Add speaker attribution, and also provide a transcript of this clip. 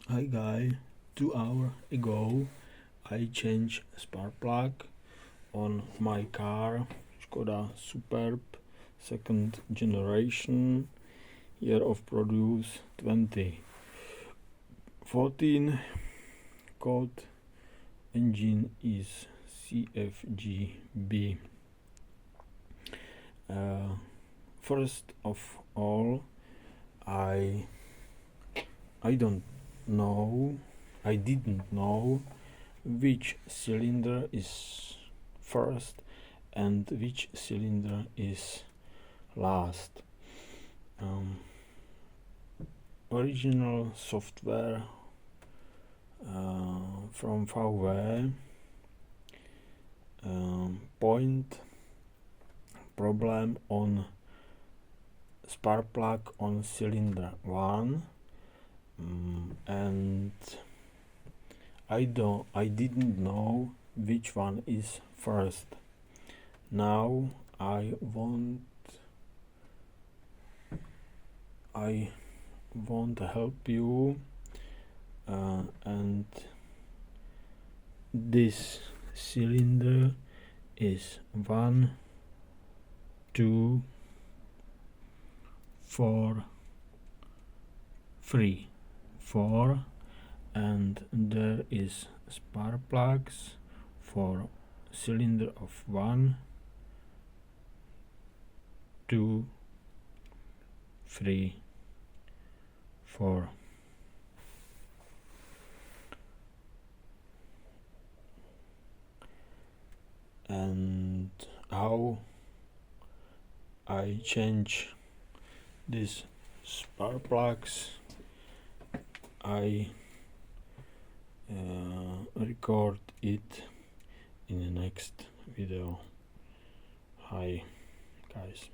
Speaker 1: Hi guys, 2 hours ago I changed spark plug on my car Škoda Superb second generation, year of produce 2014, code engine is CFGB. First of all, I didn't know which cylinder is first and which cylinder is last. Original software from VW point problem on spark plug on cylinder 1, and I didn't know which one is first. Now I want to help you, and this cylinder is 1, 2, 4, 3, 4, and there is spark plugs for cylinder of 1, 2, 3, 4. And how I change these spark plugs, I record it in the next video. Hi guys.